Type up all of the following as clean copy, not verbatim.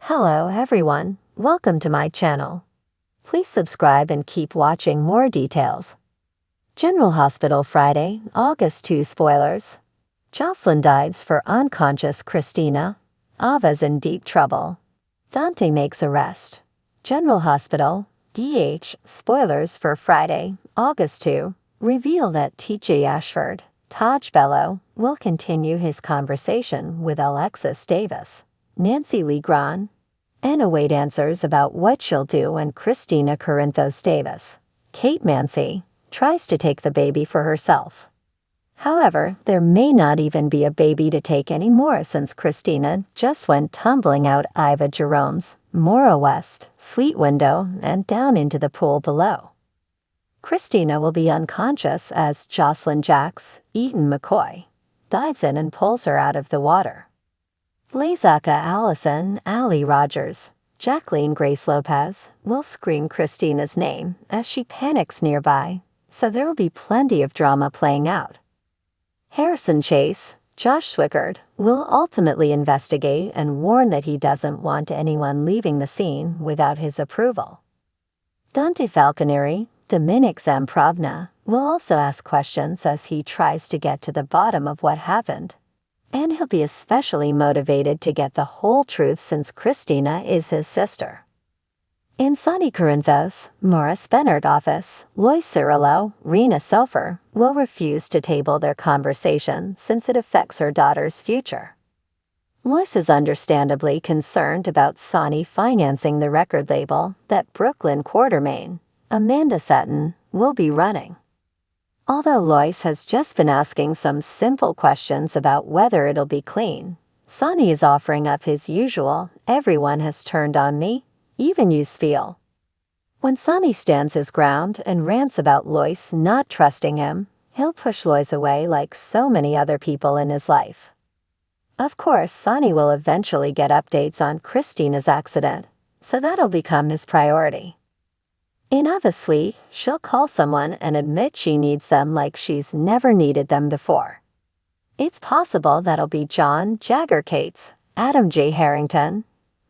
Hello everyone, welcome to my channel. Please subscribe and keep watching more details. General Hospital Friday, August 2 spoilers. Josslyn dives for unconscious Kristina. Ava's in deep trouble. Dante makes arrest. General Hospital, DH, spoilers for Friday, August 2, reveal that TJ Ashford, Taj Bello, will continue his conversation with Alexis Davis. Nancy Lee Grahn, and await answers about what she'll do when Kristina Corinthos Davis, Kate Mancy, tries to take the baby for herself. However, there may not even be a baby to take anymore since Kristina just went tumbling out Iva Jerome's, Mora West, suite window and down into the pool below. Kristina will be unconscious as Josslyn Jax, Eaton McCoy, dives in and pulls her out of the water. Blazaka Allison, Ali Rogers, Jacqueline Grace Lopez will scream Kristina's name as she panics nearby, so there will be plenty of drama playing out. Harrison Chase, Josh Swickard, will ultimately investigate and warn that he doesn't want anyone leaving the scene without his approval. Dante Falconeri, Dominic Zampravna, will also ask questions as he tries to get to the bottom of what happened. And he'll be especially motivated to get the whole truth since Kristina is his sister. In Sonny Corinthos, Morris Bennett office, Lois Cirillo, Rena Sofer will refuse to table their conversation since it affects her daughter's future. Lois is understandably concerned about Sonny financing the record label that Brooklyn Quartermain, Amanda Sutton, will be running. Although Lois has just been asking some simple questions about whether it'll be clean, Sonny is offering up his usual, everyone has turned on me, even you spiel. When Sonny stands his ground and rants about Lois not trusting him, he'll push Lois away like so many other people in his life. Of course, Sonny will eventually get updates on Kristina's accident, so that'll become his priority. In Ava's suite, she'll call someone and admit she needs them like she's never needed them before. It's possible that'll be John Jagger Cates, Adam J. Harrington,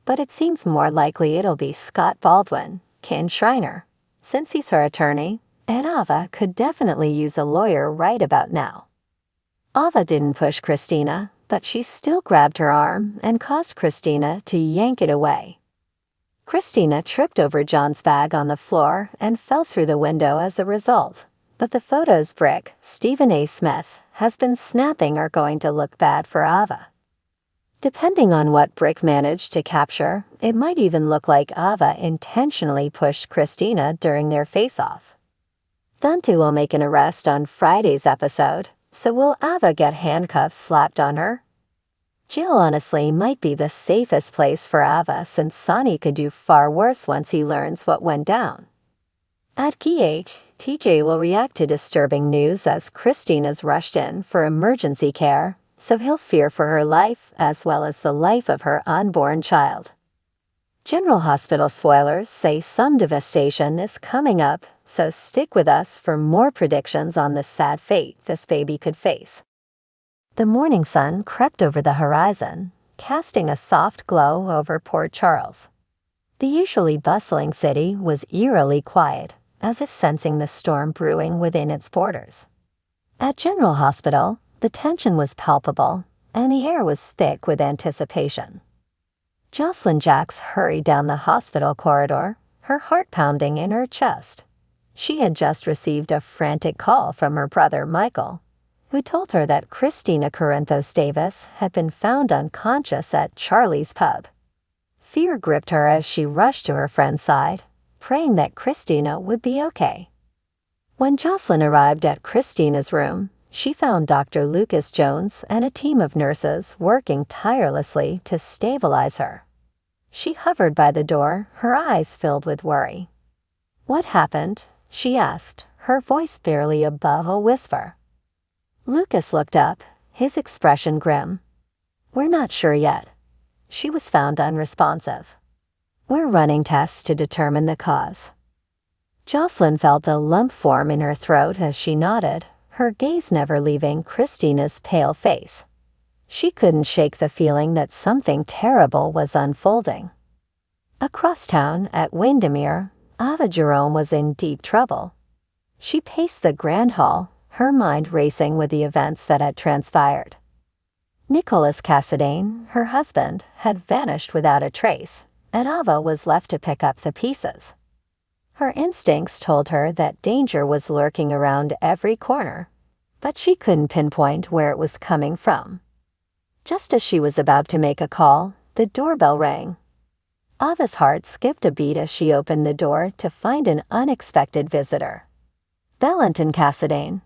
but it seems more likely it'll be Scott Baldwin, Ken Schreiner, since he's her attorney, and Ava could definitely use a lawyer right about now. Ava didn't push Kristina, but she still grabbed her arm and caused Kristina to yank it away. Kristina tripped over John's bag on the floor and fell through the window as a result, but the photos Brick, Stephen A. Smith, has been snapping are going to look bad for Ava. Depending on what Brick managed to capture, it might even look like Ava intentionally pushed Kristina during their face-off. Dante will make an arrest on Friday's episode, so will Ava get handcuffs slapped on her? Jail honestly might be the safest place for Ava since Sonny could do far worse once he learns what went down. At GH, TJ will react to disturbing news as Kristina's rushed in for emergency care, so he'll fear for her life as well as the life of her unborn child. General Hospital spoilers say some devastation is coming up, so stick with us for more predictions on the sad fate this baby could face. The morning sun crept over the horizon, casting a soft glow over Port Charles. The usually bustling city was eerily quiet, as if sensing the storm brewing within its borders. At General Hospital, the tension was palpable, and the air was thick with anticipation. Josslyn Jax hurried down the hospital corridor, her heart pounding in her chest. She had just received a frantic call from her brother Michael, who told her that Kristina Corinthos Davis had been found unconscious at Charlie's pub. Fear gripped her as she rushed to her friend's side, praying that Kristina would be okay. When Josslyn arrived at Kristina's room, she found Dr. Lucas Jones and a team of nurses working tirelessly to stabilize her. She hovered by the door, her eyes filled with worry. "What happened?" she asked, her voice barely above a whisper. Lucas looked up, his expression grim. "We're not sure yet." She was found unresponsive. "We're running tests to determine the cause." Josslyn felt a lump form in her throat as she nodded, her gaze never leaving Kristina's pale face. She couldn't shake the feeling that something terrible was unfolding. Across town at Windermere, Ava Jerome was in deep trouble. She paced the grand hall, her mind racing with the events that had transpired. Nicholas Cassadine, her husband, had vanished without a trace, and Ava was left to pick up the pieces. Her instincts told her that danger was lurking around every corner, but she couldn't pinpoint where it was coming from. Just as she was about to make a call, the doorbell rang. Ava's heart skipped a beat as she opened the door to find an unexpected visitor. Valentin Cassadine.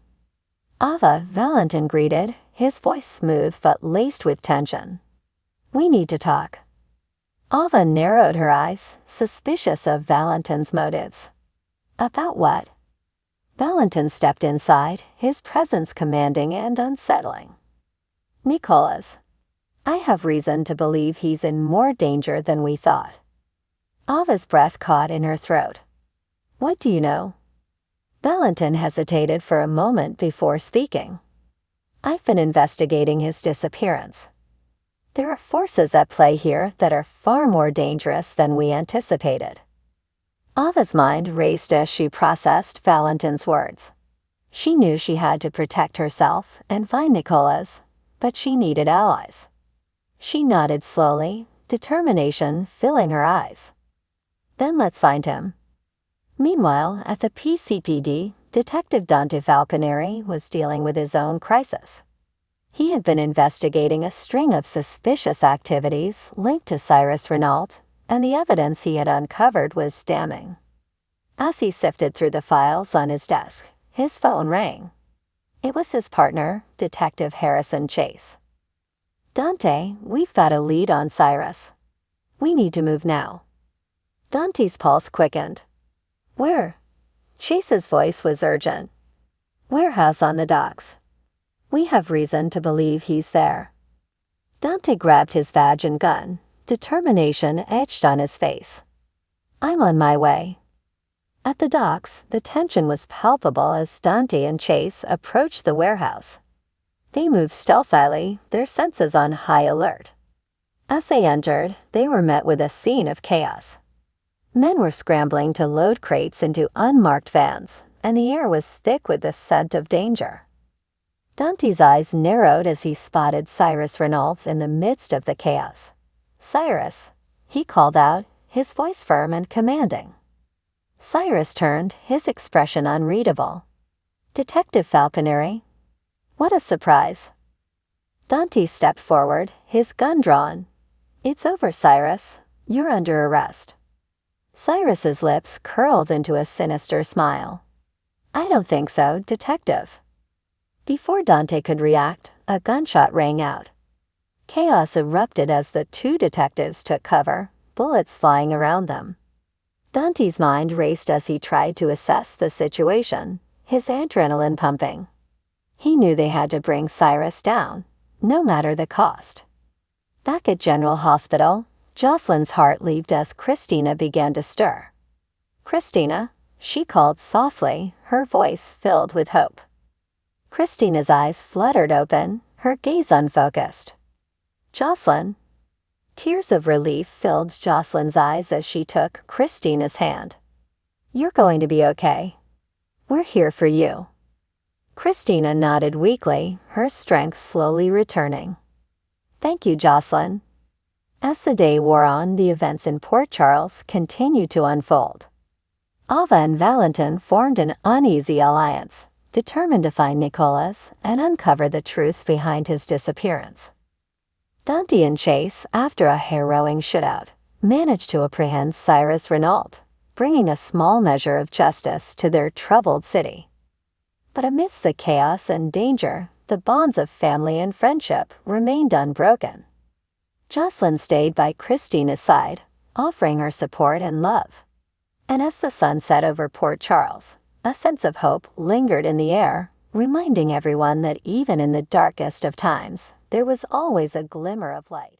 Ava, Valentin greeted, his voice smooth but laced with tension. "We need to talk." Ava narrowed her eyes, suspicious of Valentin's motives. "About what?" Valentin stepped inside, his presence commanding and unsettling. "Nicholas. I have reason to believe he's in more danger than we thought." Ava's breath caught in her throat. "What do you know?" Valentin hesitated for a moment before speaking. "I've been investigating his disappearance. There are forces at play here that are far more dangerous than we anticipated." Ava's mind raced as she processed Valentin's words. She knew she had to protect herself and find Nicholas, but she needed allies. She nodded slowly, determination filling her eyes. "Then let's find him." Meanwhile, at the PCPD, Detective Dante Falconeri was dealing with his own crisis. He had been investigating a string of suspicious activities linked to Cyrus Renault, and the evidence he had uncovered was damning. As he sifted through the files on his desk, his phone rang. It was his partner, Detective Harrison Chase. "Dante, we've got a lead on Cyrus. We need to move now." Dante's pulse quickened. "Where?" Chase's voice was urgent. "Warehouse on the docks. We have reason to believe he's there." Dante grabbed his badge and gun, determination etched on his face. "I'm on my way." At the docks, the tension was palpable as Dante and Chase approached the warehouse. They moved stealthily, their senses on high alert. As they entered, they were met with a scene of chaos. Men were scrambling to load crates into unmarked vans, and the air was thick with the scent of danger. Dante's eyes narrowed as he spotted Cyrus Renault in the midst of the chaos. "Cyrus," he called out, his voice firm and commanding. Cyrus turned, his expression unreadable. "Detective Falconeri." "What a surprise." Dante stepped forward, his gun drawn. "It's over, Cyrus. You're under arrest." Cyrus's lips curled into a sinister smile. "I don't think so, Detective." Before Dante could react, a gunshot rang out. Chaos erupted as the two detectives took cover, bullets flying around them. Dante's mind raced as he tried to assess the situation, his adrenaline pumping. He knew they had to bring Cyrus down, no matter the cost. Back at General Hospital, Josslyn's heart leaped as Kristina began to stir. "Kristina," she called softly, her voice filled with hope. Kristina's eyes fluttered open, her gaze unfocused. "Josslyn." Tears of relief filled Josslyn's eyes as she took Kristina's hand. "You're going to be okay. We're here for you." Kristina nodded weakly, her strength slowly returning. "Thank you, Josslyn." As the day wore on, the events in Port Charles continued to unfold. Ava and Valentin formed an uneasy alliance, determined to find Nicholas and uncover the truth behind his disappearance. Dante and Chase, after a harrowing shootout, managed to apprehend Cyrus Renault, bringing a small measure of justice to their troubled city. But amidst the chaos and danger, the bonds of family and friendship remained unbroken. Josslyn stayed by Kristina's side, offering her support and love. And as the sun set over Port Charles, a sense of hope lingered in the air, reminding everyone that even in the darkest of times, there was always a glimmer of light.